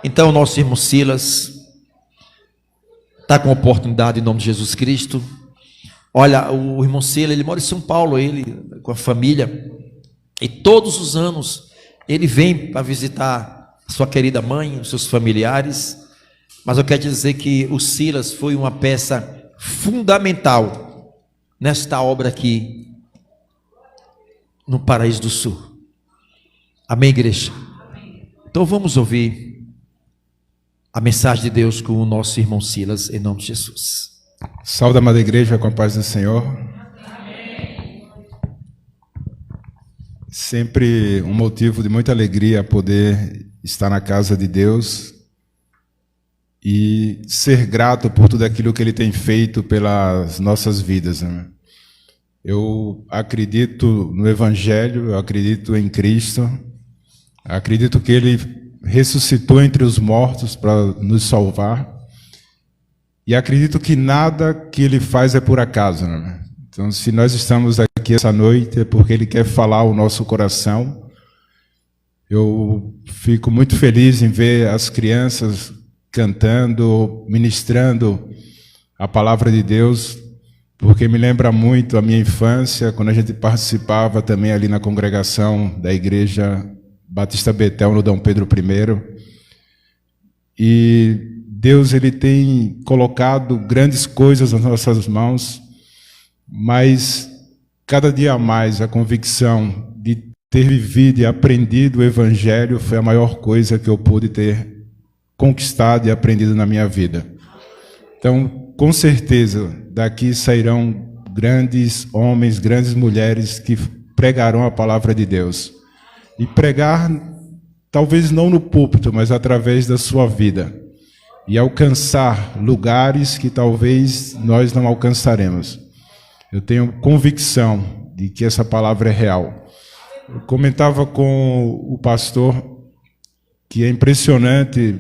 Então, nosso irmão Silas está com a oportunidade em nome de Jesus Cristo. Olha, o irmão Silas, ele mora em São Paulo, ele com a família, e todos os anos ele vem para visitar sua querida mãe, os seus familiares. Mas eu quero dizer que o Silas foi uma peça fundamental nesta obra aqui no Paraíso do Sul. Amém, igreja? Então vamos ouvir a mensagem de Deus com o nosso irmão Silas, em nome de Jesus. Saúde, amada igreja, com a paz do Senhor. Sempre um motivo de muita alegria poder estar na casa de Deus e ser grato por tudo aquilo que Ele tem feito pelas nossas vidas, né? Eu acredito no Evangelho, eu acredito em Cristo, acredito que Ele ressuscitou entre os mortos para nos salvar, e acredito que nada que Ele faz é por acaso, né? Então, se nós estamos aqui essa noite, é porque Ele quer falar ao nosso coração. Eu fico muito feliz em ver as crianças cantando, ministrando a palavra de Deus, porque me lembra muito a minha infância, quando a gente participava também ali na congregação da Igreja Batista Betel, no Dom Pedro I. E Deus, Ele tem colocado grandes coisas nas nossas mãos, mas cada dia mais a convicção de ter vivido e aprendido o Evangelho foi a maior coisa que eu pude ter conquistado e aprendido na minha vida. Então, com certeza, daqui sairão grandes homens, grandes mulheres que pregarão a palavra de Deus. E pregar, talvez não no púlpito, mas através da sua vida. E alcançar lugares que talvez nós não alcançaremos. Eu tenho convicção de que essa palavra é real. Eu comentava com o pastor que é impressionante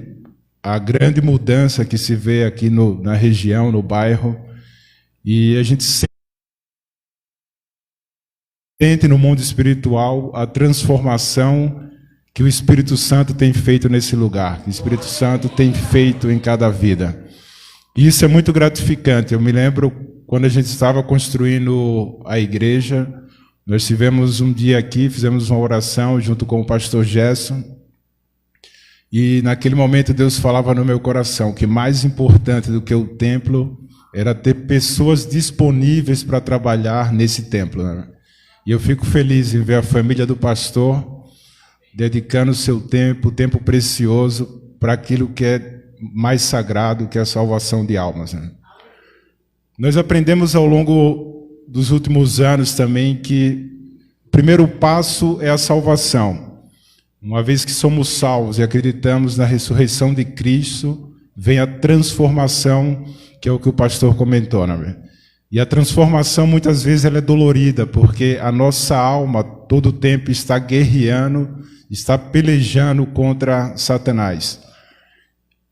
a grande mudança que se vê aqui na região, no bairro, e a gente sente no mundo espiritual a transformação que o Espírito Santo tem feito nesse lugar, que o Espírito Santo tem feito em cada vida. E isso é muito gratificante. Eu me lembro quando a gente estava construindo a igreja, nós tivemos um dia aqui, fizemos uma oração junto com o pastor Gerson, e naquele momento Deus falava no meu coração que mais importante do que o templo era ter pessoas disponíveis para trabalhar nesse templo, né? E eu fico feliz em ver a família do pastor dedicando o seu tempo precioso para aquilo que é mais sagrado, que é a salvação de almas, né? Nós aprendemos ao longo dos últimos anos também que o primeiro passo é a salvação. Uma vez que somos salvos e acreditamos na ressurreição de Cristo, vem a transformação, que é o que o pastor comentou, né? E a transformação muitas vezes ela é dolorida, porque a nossa alma todo o tempo está guerreando, está pelejando contra Satanás.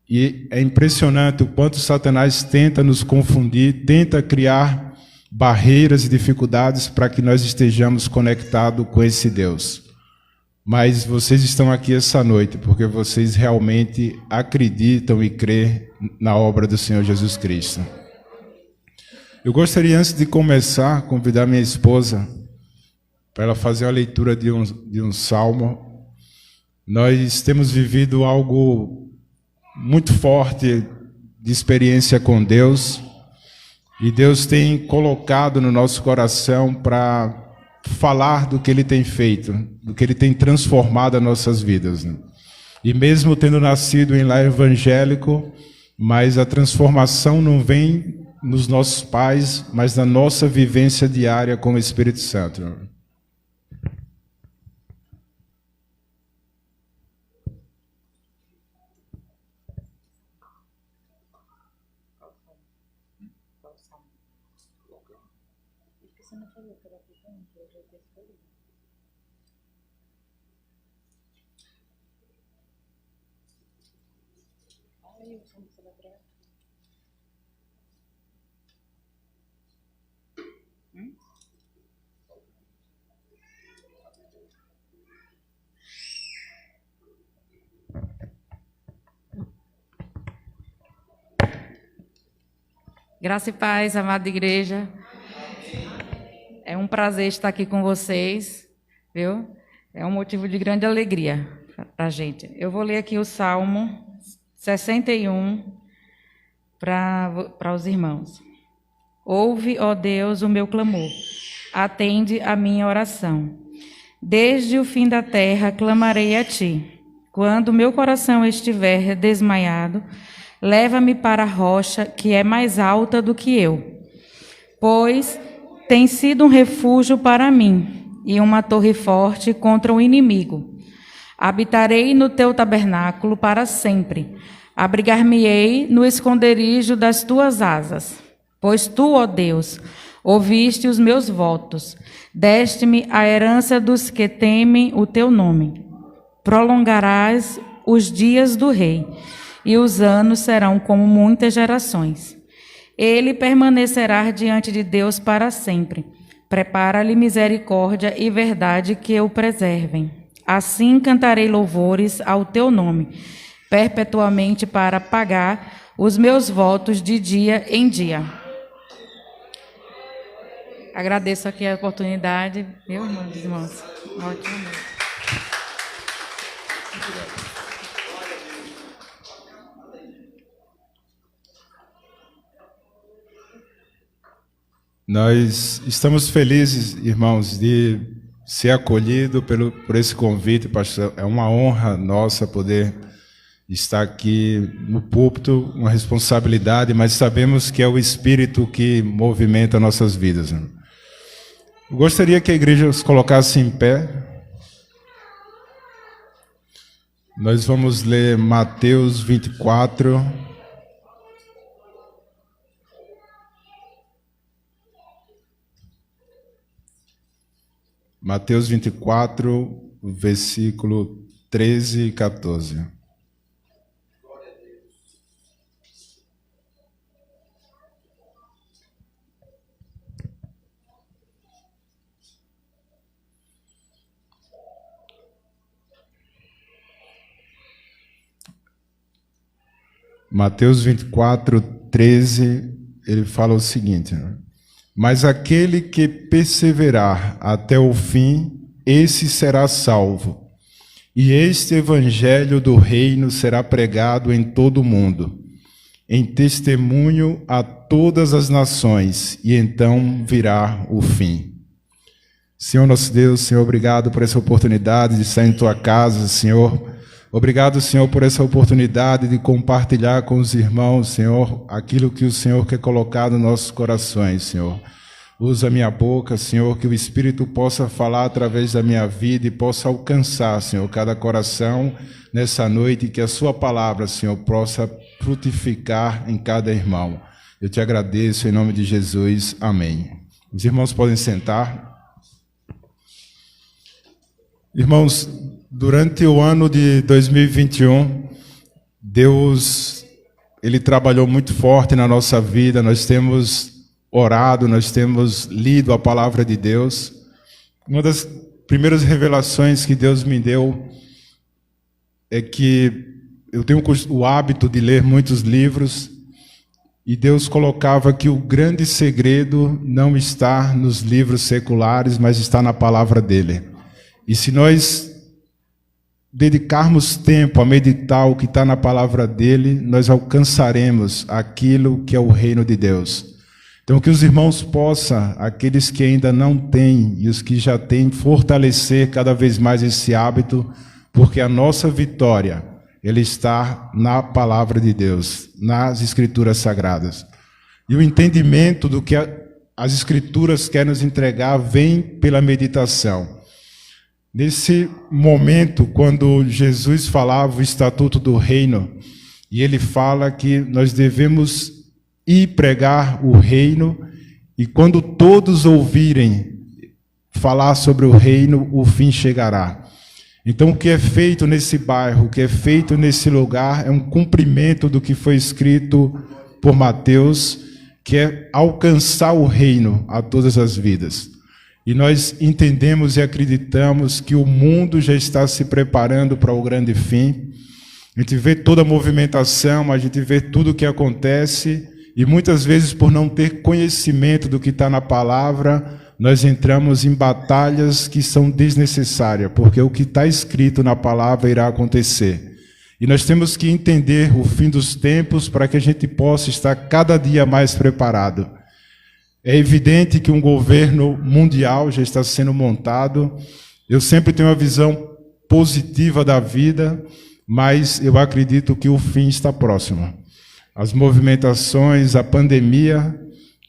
E é impressionante o quanto Satanás tenta nos confundir, tenta criar barreiras e dificuldades para que nós estejamos conectados com esse Deus. Mas vocês estão aqui essa noite porque vocês realmente acreditam e crêem na obra do Senhor Jesus Cristo. Eu gostaria, antes de começar, convidar minha esposa para ela fazer a leitura de um salmo. Nós temos vivido algo muito forte de experiência com Deus, e Deus tem colocado no nosso coração para falar do que Ele tem feito, do que Ele tem transformado as nossas vidas, né? E mesmo tendo nascido em lar evangélico, mas a transformação não vem nos nossos pais, mas na nossa vivência diária com o Espírito Santo. Graça e paz, amada igreja. É um prazer estar aqui com vocês, viu? É um motivo de grande alegria para a gente. Eu vou ler aqui o Salmo 61 para os irmãos. Ouve, ó Deus, o meu clamor. Atende a minha oração. Desde o fim da terra clamarei a ti. Quando meu coração estiver desmaiado, leva-me para a rocha que é mais alta do que eu, pois tem sido um refúgio para mim e uma torre forte contra o inimigo. Habitarei no teu tabernáculo para sempre. Abrigar-me-ei no esconderijo das tuas asas. Pois tu, ó Deus, ouviste os meus votos. Deste-me a herança dos que temem o teu nome. Prolongarás os dias do rei, e os anos serão como muitas gerações. Ele permanecerá diante de Deus para sempre. Prepara-lhe misericórdia e verdade que o preservem. Assim cantarei louvores ao teu nome, perpetuamente para pagar os meus votos de dia em dia. Agradeço aqui a oportunidade, meu irmão, irmãos. Ótimo noite. Nós estamos felizes, irmãos, de ser acolhido por esse convite, pastor. É uma honra nossa poder estar aqui no púlpito, uma responsabilidade, mas sabemos que é o Espírito que movimenta nossas vidas. Eu gostaria que a igreja se colocasse em pé. Nós vamos ler Mateus 24. Mateus 24, versículo 13 e 14. Mateus 24, 13, ele fala o seguinte: mas aquele que perseverar até o fim, esse será salvo. E este evangelho do reino será pregado em todo o mundo, em testemunho a todas as nações, e então virá o fim. Senhor nosso Deus, Senhor, obrigado por essa oportunidade de estar em tua casa, Senhor. Obrigado, Senhor, por essa oportunidade de compartilhar com os irmãos, Senhor, aquilo que o Senhor quer colocar nos nossos corações, Senhor. Usa a minha boca, Senhor, que o Espírito possa falar através da minha vida e possa alcançar, Senhor, cada coração nessa noite, e que a sua palavra, Senhor, possa frutificar em cada irmão. Eu te agradeço em nome de Jesus. Amém. Os irmãos podem sentar. Irmãos, durante o ano de 2021, Deus, Ele trabalhou muito forte na nossa vida. Nós temos orado, nós temos lido a palavra de Deus. Uma das primeiras revelações que Deus me deu é que eu tenho o hábito de ler muitos livros, e Deus colocava que o grande segredo não está nos livros seculares, mas está na palavra dEle. E se nós dedicarmos tempo a meditar o que está na palavra dEle, nós alcançaremos aquilo que é o reino de Deus. Então, que os irmãos possam, aqueles que ainda não têm e os que já têm, fortalecer cada vez mais esse hábito, porque a nossa vitória, ela está na palavra de Deus, nas Escrituras Sagradas. E o entendimento do que as Escrituras querem nos entregar vem pela meditação. Nesse momento, quando Jesus falava o estatuto do reino, e ele fala que nós devemos ir pregar o reino, e quando todos ouvirem falar sobre o reino, o fim chegará. Então, o que é feito nesse bairro, o que é feito nesse lugar, é um cumprimento do que foi escrito por Mateus, que é alcançar o reino a todas as vidas. E nós entendemos e acreditamos que o mundo já está se preparando para o grande fim. A gente vê toda a movimentação, a gente vê tudo o que acontece, E muitas vezes, por não ter conhecimento do que está na palavra, nós entramos em batalhas que são desnecessárias, porque o que está escrito na palavra irá acontecer. E nós temos que entender o fim dos tempos para que a gente possa estar cada dia mais preparado. É evidente que um governo mundial já está sendo montado. Eu sempre tenho uma visão positiva da vida, mas eu acredito que o fim está próximo. As movimentações, a pandemia,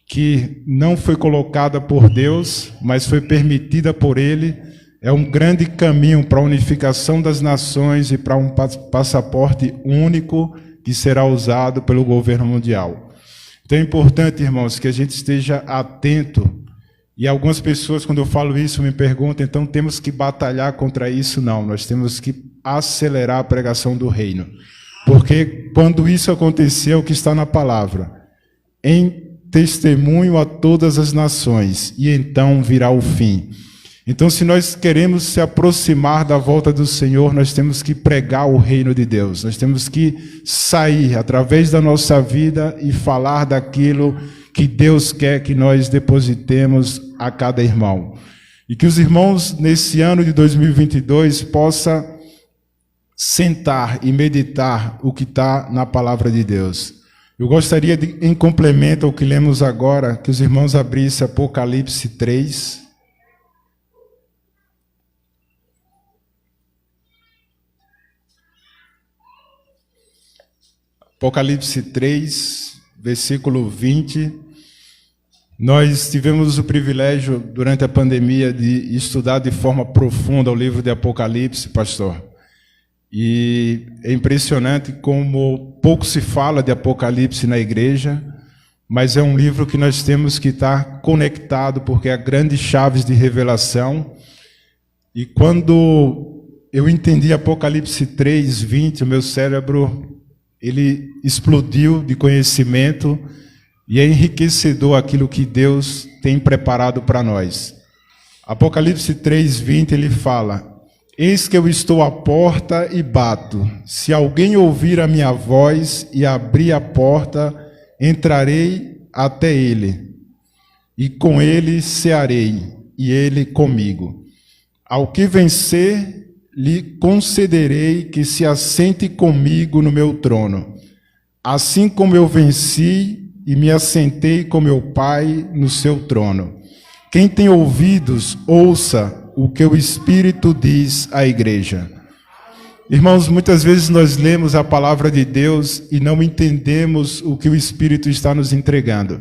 que não foi colocada por Deus, mas foi permitida por Ele, é um grande caminho para a unificação das nações e para um passaporte único que será usado pelo governo mundial. Então é importante, irmãos, que a gente esteja atento. E algumas pessoas, quando eu falo isso, me perguntam, então temos que batalhar contra isso? Não, nós temos que acelerar a pregação do reino. Porque quando isso acontecer, é o que está na palavra. Em testemunho a todas as nações, e então virá o fim. Então, se nós queremos se aproximar da volta do Senhor, nós temos que pregar o reino de Deus. Nós temos que sair através da nossa vida e falar daquilo que Deus quer que nós depositemos a cada irmão. E que os irmãos, nesse ano de 2022, possam sentar e meditar o que está na palavra de Deus. Eu gostaria de, em complemento ao que lemos agora, que os irmãos abrissem Apocalipse 3. Apocalipse 3, versículo 20. Nós tivemos o privilégio, durante a pandemia, de estudar de forma profunda o livro de Apocalipse, pastor. E é impressionante como pouco se fala de Apocalipse na igreja, mas é um livro que nós temos que estar conectado, porque há grandes chaves de revelação. E quando eu entendi Apocalipse 3, 20, o meu cérebro ele explodiu de conhecimento e é enriquecedor aquilo que Deus tem preparado para nós. Apocalipse 3, 20, ele fala: eis que eu estou à porta e bato. Se alguém ouvir a minha voz e abrir a porta, entrarei até ele, e com ele cearei, e ele comigo. Ao que vencer, lhe concederei que se assente comigo no meu trono, assim como eu venci e me assentei com meu Pai no seu trono. Quem tem ouvidos, ouça o que o Espírito diz à igreja. Irmãos, muitas vezes nós lemos a palavra de Deus e não entendemos o que o Espírito está nos entregando.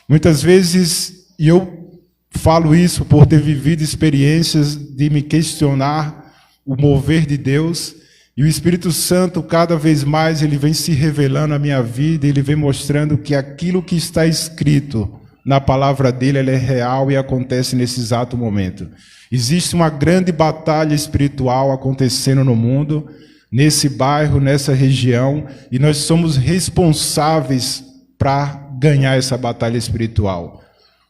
Muitas vezes, e eu falo isso por ter vivido experiências de me questionar o mover de Deus, e o Espírito Santo, cada vez mais, ele vem se revelando à minha vida, ele vem mostrando que aquilo que está escrito na palavra dele, ela é real e acontece nesse exato momento. Existe uma grande batalha espiritual acontecendo no mundo, nesse bairro, nessa região, e nós somos responsáveis para ganhar essa batalha espiritual.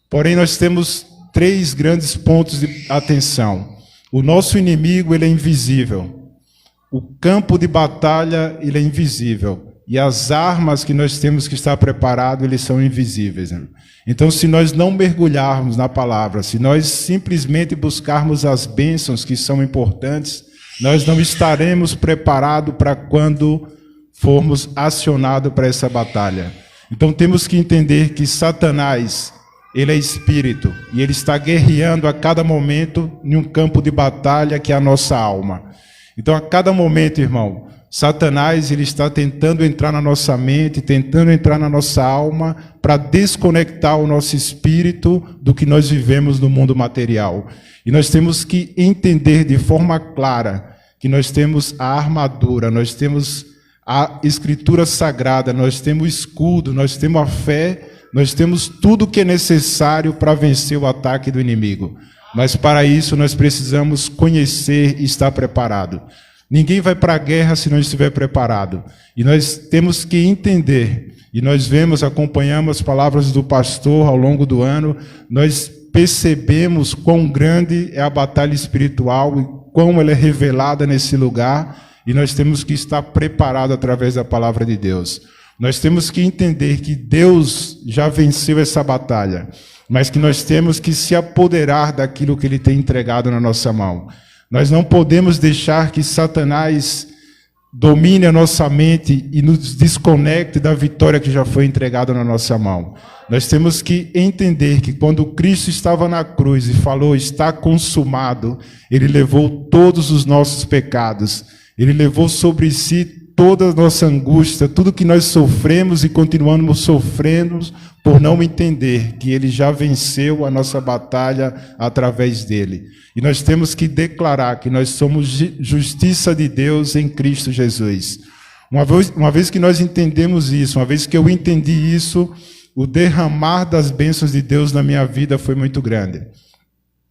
Porém, nós temos 3 grandes pontos de atenção. O nosso inimigo, ele é invisível. O campo de batalha, ele é invisível. E as armas que nós temos que estar preparados, eles são invisíveis. Então, se nós não mergulharmos na palavra, se nós simplesmente buscarmos as bênçãos que são importantes, nós não estaremos preparados para quando formos acionados para essa batalha. Então, temos que entender que Satanás, ele é espírito, e ele está guerreando a cada momento em um campo de batalha que é a nossa alma. Então, a cada momento, irmão, Satanás ele está tentando entrar na nossa mente, tentando entrar na nossa alma, para desconectar o nosso espírito do que nós vivemos no mundo material. E nós temos que entender de forma clara que nós temos a armadura, nós temos a escritura sagrada, nós temos o escudo, nós temos a fé, nós temos tudo o que é necessário para vencer o ataque do inimigo. Mas para isso nós precisamos conhecer e estar preparado. Ninguém vai para a guerra se não estiver preparado. E nós temos que entender, e nós vemos, acompanhamos as palavras do pastor ao longo do ano, nós percebemos quão grande é a batalha espiritual e quão ela é revelada nesse lugar, e nós temos que estar preparados através da palavra de Deus. Nós temos que entender que Deus já venceu essa batalha, mas que nós temos que se apoderar daquilo que Ele tem entregado na nossa mão. Nós não podemos deixar que Satanás domine a nossa mente e nos desconecte da vitória que já foi entregada na nossa mão. Nós temos que entender que quando Cristo estava na cruz e falou, está consumado, Ele levou todos os nossos pecados, Ele levou sobre si toda a nossa angústia, tudo que nós sofremos e continuamos sofrendo por não entender que Ele já venceu a nossa batalha através dEle. E nós temos que declarar que nós somos justiça de Deus em Cristo Jesus. Uma vez que nós entendemos isso, uma vez que eu entendi isso, o derramar das bênçãos de Deus na minha vida foi muito grande.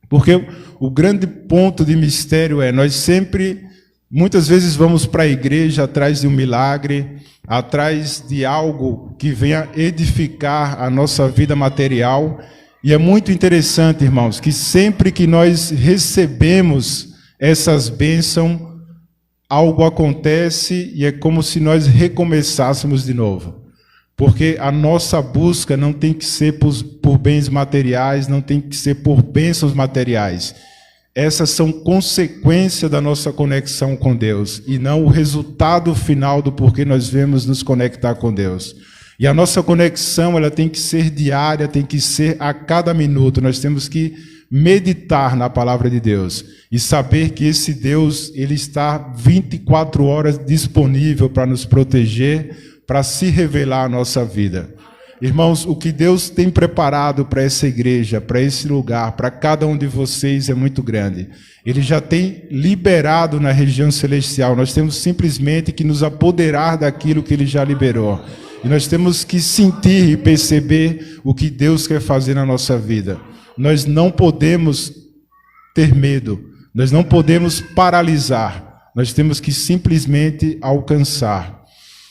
Porque o grande ponto de mistério é, nós sempre, muitas vezes vamos para a igreja atrás de um milagre, atrás de algo que venha edificar a nossa vida material. E é muito interessante, irmãos, que sempre que nós recebemos essas bênçãos, algo acontece e é como se nós recomeçássemos de novo. Porque a nossa busca não tem que ser por bens materiais, não tem que ser por bênçãos materiais. Essas são consequência da nossa conexão com Deus e não o resultado final do porquê nós vemos nos conectar com Deus. E a nossa conexão, ela tem que ser diária, tem que ser a cada minuto. Nós temos que meditar na palavra de Deus e saber que esse Deus, Ele está 24 horas disponível para nos proteger, para se revelar à nossa vida. Irmãos, o que Deus tem preparado para essa igreja, para esse lugar, para cada um de vocês é muito grande. Ele já tem liberado na região celestial. Nós temos simplesmente que nos apoderar daquilo que Ele já liberou. E nós temos que sentir e perceber o que Deus quer fazer na nossa vida. Nós não podemos ter medo, nós não podemos paralisar, nós temos que simplesmente alcançar.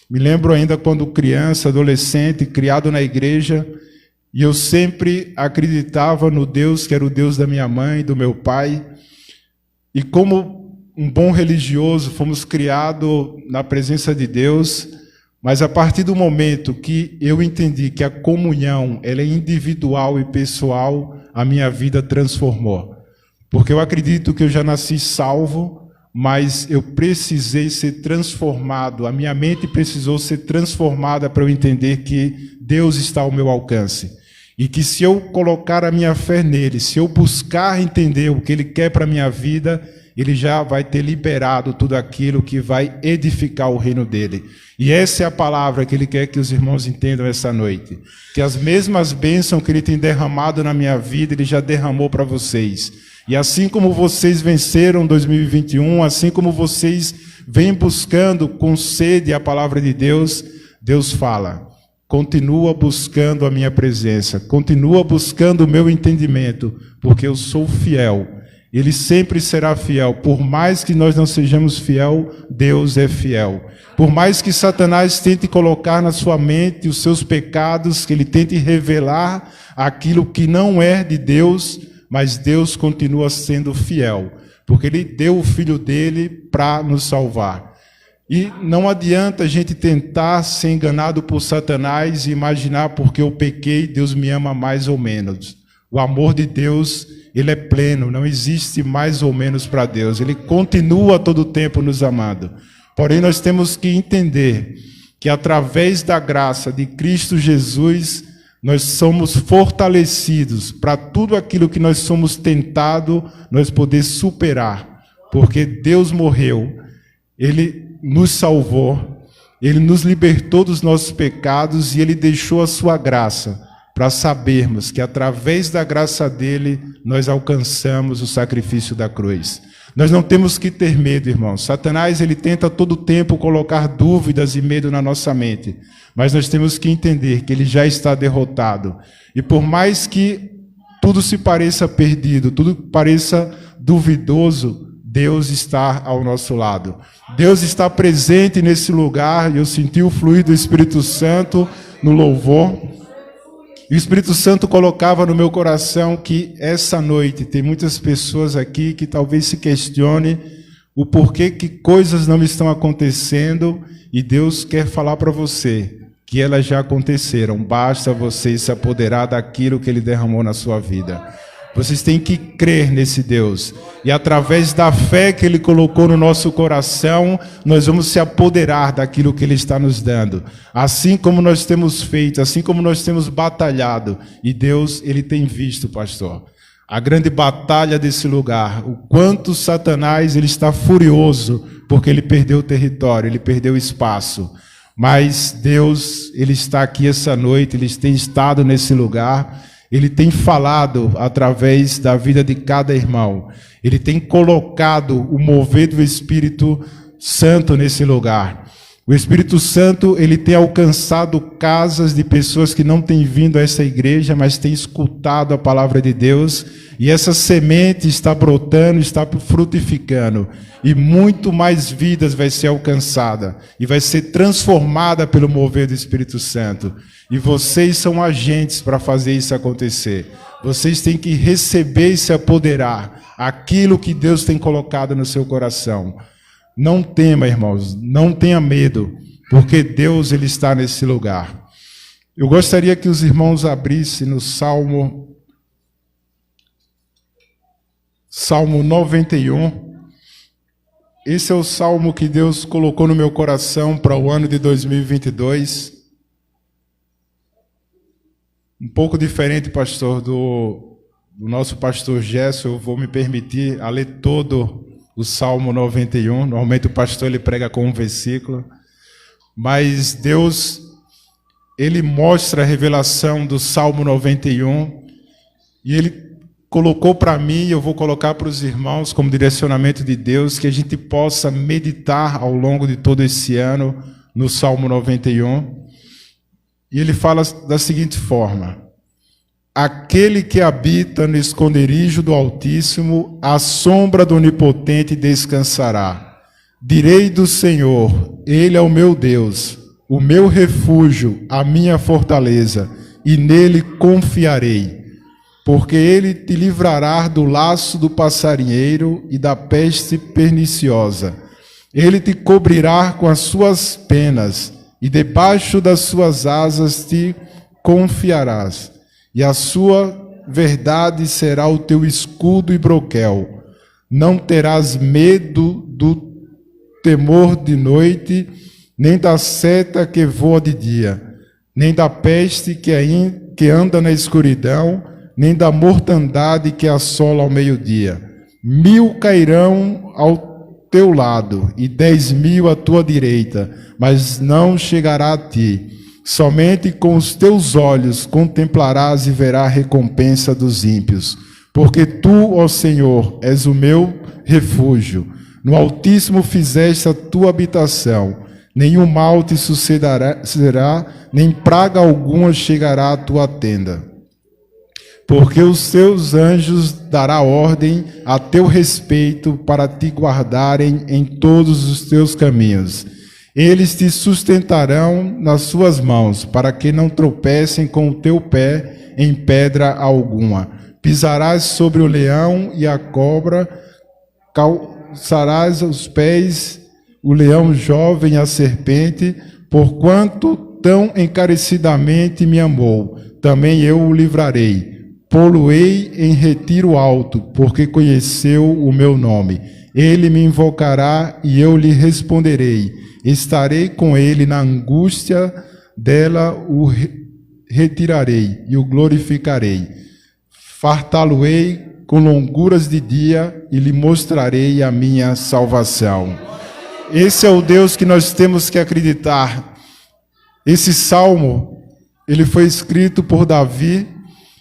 Me lembro ainda quando criança, adolescente, criado na igreja, e eu sempre acreditava no Deus que era o Deus da minha mãe, do meu pai, e como um bom religioso, fomos criados na presença de Deus. Mas a partir do momento que eu entendi que a comunhão ela é individual e pessoal, a minha vida transformou. Porque eu acredito que eu já nasci salvo, mas eu precisei ser transformado, a minha mente precisou ser transformada para eu entender que Deus está ao meu alcance. E que se eu colocar a minha fé nele, se eu buscar entender o que Ele quer para a minha vida, Ele já vai ter liberado tudo aquilo que vai edificar o reino dEle. E essa é a palavra que Ele quer que os irmãos entendam essa noite. Que as mesmas bênçãos que Ele tem derramado na minha vida, Ele já derramou para vocês. E assim como vocês venceram 2021, assim como vocês vêm buscando com sede a palavra de Deus, Deus fala, continua buscando a minha presença, continua buscando o meu entendimento, porque eu sou fiel. Ele sempre será fiel. Por mais que nós não sejamos fiel, Deus é fiel. Por mais que Satanás tente colocar na sua mente os seus pecados, que ele tente revelar aquilo que não é de Deus, mas Deus continua sendo fiel, porque Ele deu o Filho dEle para nos salvar. E não adianta a gente tentar ser enganado por Satanás e imaginar porque eu pequei, Deus me ama mais ou menos. O amor de Deus, Ele é pleno, não existe mais ou menos para Deus. Ele continua todo o tempo nos amando. Porém, nós temos que entender que através da graça de Cristo Jesus, nós somos fortalecidos para tudo aquilo que nós somos tentados, nós poder superar. Porque Deus morreu, Ele nos salvou, Ele nos libertou dos nossos pecados e Ele deixou a sua graça para sabermos que através da graça dEle nós alcançamos o sacrifício da cruz. Nós não temos que ter medo, irmãos. Satanás, ele tenta todo o tempo colocar dúvidas e medo na nossa mente. Mas nós temos que entender que ele já está derrotado. E por mais que tudo se pareça perdido, tudo pareça duvidoso, Deus está ao nosso lado. Deus está presente nesse lugar. E eu senti o fluir do Espírito Santo no louvor. E o Espírito Santo colocava no meu coração que essa noite tem muitas pessoas aqui que talvez se questionem o porquê que coisas não estão acontecendo, e Deus quer falar para você que elas já aconteceram. Basta você se apoderar daquilo que Ele derramou na sua vida. Vocês têm que crer nesse Deus. E através da fé que Ele colocou no nosso coração, nós vamos se apoderar daquilo que Ele está nos dando. Assim como nós temos feito, assim como nós temos batalhado. E Deus, Ele tem visto, pastor, a grande batalha desse lugar. O quanto Satanás ele está furioso, porque ele perdeu o território, ele perdeu o espaço. Mas Deus, Ele está aqui essa noite, Ele tem estado nesse lugar, Ele tem falado através da vida de cada irmão, Ele tem colocado o mover do Espírito Santo nesse lugar. O Espírito Santo, ele tem alcançado casas de pessoas que não têm vindo a essa igreja, mas têm escutado a palavra de Deus, e essa semente está brotando, está frutificando, e muito mais vidas vai ser alcançada, e vai ser transformada pelo mover do Espírito Santo. E vocês são agentes para fazer isso acontecer. Vocês têm que receber e se apoderar aquilo que Deus tem colocado no seu coração. Não tema, irmãos, não tenha medo, porque Deus, ele está nesse lugar. Eu gostaria que os irmãos abrissem no Salmo 91. Esse é o salmo que Deus colocou no meu coração para o ano de 2022. Um pouco diferente, pastor, do nosso pastor Gerson. Eu vou me permitir a ler todo o Salmo 91, normalmente o pastor ele prega com um versículo, mas Deus, ele mostra a revelação do Salmo 91, e ele colocou para mim, e eu vou colocar para os irmãos como direcionamento de Deus, que a gente possa meditar ao longo de todo esse ano no Salmo 91, e ele fala da seguinte forma: aquele que habita no esconderijo do Altíssimo, à sombra do Onipotente descansará. Direi do Senhor, Ele é o meu Deus, o meu refúgio, a minha fortaleza, e nele confiarei. Porque Ele te livrará do laço do passarinheiro e da peste perniciosa. Ele te cobrirá com as suas penas, e debaixo das suas asas te confiarás. E a sua verdade será o teu escudo e broquel. Não terás medo do temor de noite, nem da seta que voa de dia, nem da peste que anda na escuridão, nem da mortandade que assola ao meio-dia. 1000 cairão ao teu lado, e 10.000 à tua direita, mas não chegará a ti. Somente com os teus olhos contemplarás e verás a recompensa dos ímpios. Porque tu, ó Senhor, és o meu refúgio. No Altíssimo fizeste a tua habitação. Nenhum mal te sucederá, nem praga alguma chegará à tua tenda. Porque os teus anjos dará ordem a teu respeito para te guardarem em todos os teus caminhos. Eles te sustentarão nas suas mãos, para que não tropecem com o teu pé em pedra alguma. Pisarás sobre o leão e a cobra, calçarás os pés o leão jovem e a serpente, porquanto tão encarecidamente me amou, também eu o livrarei. Pô-lo-ei em retiro alto, porque conheceu o meu nome. Ele me invocará e eu lhe responderei. Estarei com ele na angústia dela, o retirarei e o glorificarei. Fartá-lo-ei com longuras de dia e lhe mostrarei a minha salvação. Esse é o Deus que nós temos que acreditar. Esse salmo, ele foi escrito por Davi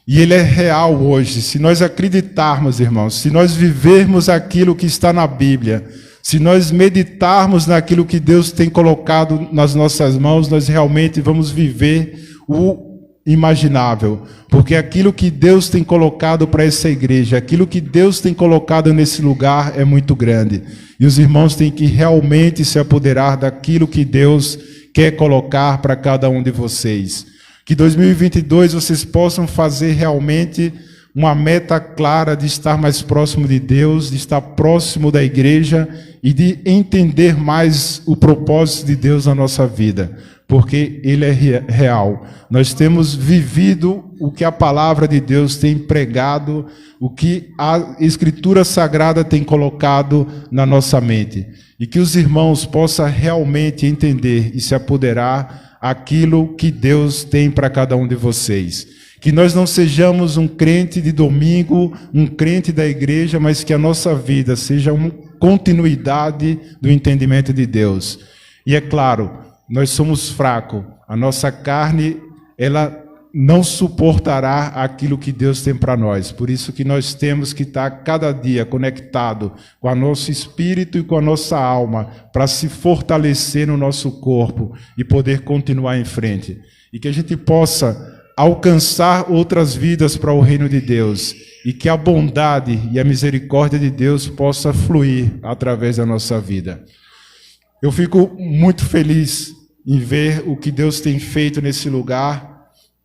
e ele é real hoje. Se nós acreditarmos, irmãos, se nós vivermos aquilo que está na Bíblia, se nós meditarmos naquilo que Deus tem colocado nas nossas mãos, nós realmente vamos viver o imaginável. Porque aquilo que Deus tem colocado para essa igreja, aquilo que Deus tem colocado nesse lugar é muito grande. E os irmãos têm que realmente se apoderar daquilo que Deus quer colocar para cada um de vocês. Que 2022 vocês possam fazer realmente uma meta clara de estar mais próximo de Deus, de estar próximo da igreja e de entender mais o propósito de Deus na nossa vida. porque ele é real. Nós temos vivido o que a palavra de Deus tem pregado, o que a Escritura Sagrada tem colocado na nossa mente. E que os irmãos possam realmente entender e se apoderar aquilo que Deus tem para cada um de vocês. Que nós não sejamos um crente de domingo, um crente da igreja, mas que a nossa vida seja uma continuidade do entendimento de Deus. E é claro, nós somos fracos, a nossa carne, ela não suportará aquilo que Deus tem para nós. Por isso que nós temos que estar cada dia conectado com o nosso espírito e com a nossa alma, para se fortalecer no nosso corpo e poder continuar em frente. E que a gente possa alcançar outras vidas para o reino de Deus, e que a bondade e a misericórdia de Deus possa fluir através da nossa vida. Eu fico muito feliz em ver o que Deus tem feito nesse lugar,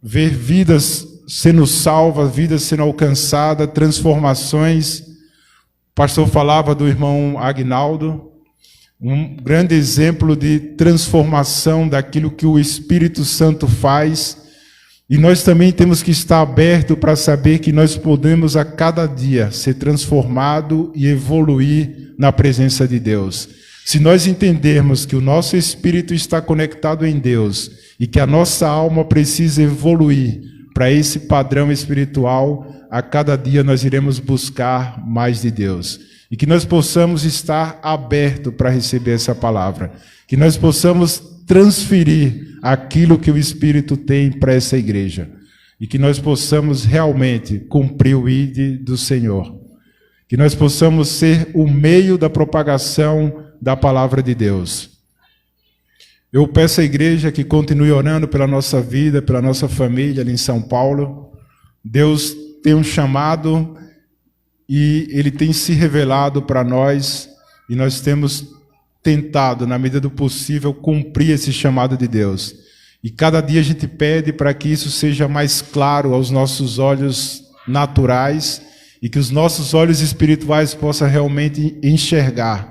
ver vidas sendo salvas, vidas sendo alcançadas, transformações. O pastor falava do irmão Agnaldo, um grande exemplo de transformação daquilo que o Espírito Santo faz. E nós também temos que estar abertos para saber que nós podemos a cada dia ser transformado e evoluir na presença de Deus. Se nós entendermos que o nosso espírito está conectado em Deus e que a nossa alma precisa evoluir para esse padrão espiritual, a cada dia nós iremos buscar mais de Deus. E que nós possamos estar abertos para receber essa palavra. Que nós possamos transferir aquilo que o Espírito tem para essa igreja. E que nós possamos realmente cumprir o ID do Senhor. Que nós possamos ser o meio da propagação da palavra de Deus. Eu peço à igreja que continue orando pela nossa vida, pela nossa família ali em São Paulo. Deus tem um chamado e Ele tem se revelado para nós, e nós temos tentado, na medida do possível, cumprir esse chamado de Deus. E cada dia a gente pede para que isso seja mais claro aos nossos olhos naturais e que os nossos olhos espirituais possam realmente enxergar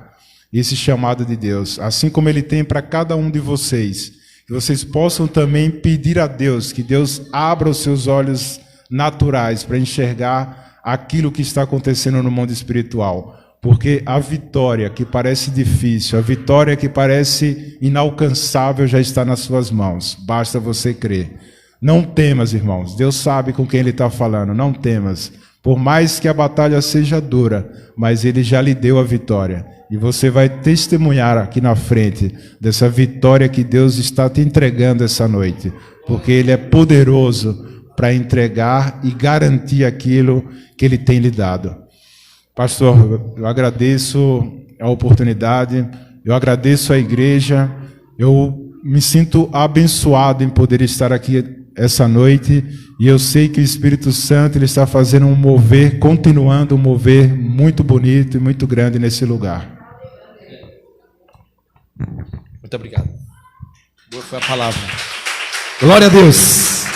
esse chamado de Deus, assim como Ele tem para cada um de vocês. Que vocês possam também pedir a Deus, que Deus abra os seus olhos naturais para enxergar aquilo que está acontecendo no mundo espiritual. Porque a vitória que parece difícil, a vitória que parece inalcançável já está nas suas mãos. Basta você crer. Não temas, irmãos. Deus sabe com quem Ele está falando. Não temas. Por mais que a batalha seja dura, mas Ele já lhe deu a vitória. E você vai testemunhar aqui na frente dessa vitória que Deus está te entregando essa noite. Porque Ele é poderoso para entregar e garantir aquilo que Ele tem lhe dado. Pastor, eu agradeço a oportunidade, eu agradeço a igreja, eu me sinto abençoado em poder estar aqui essa noite, e eu sei que o Espírito Santo ele está fazendo um mover, continuando um mover muito bonito e muito grande nesse lugar. Muito obrigado. Boa foi a palavra. Glória a Deus.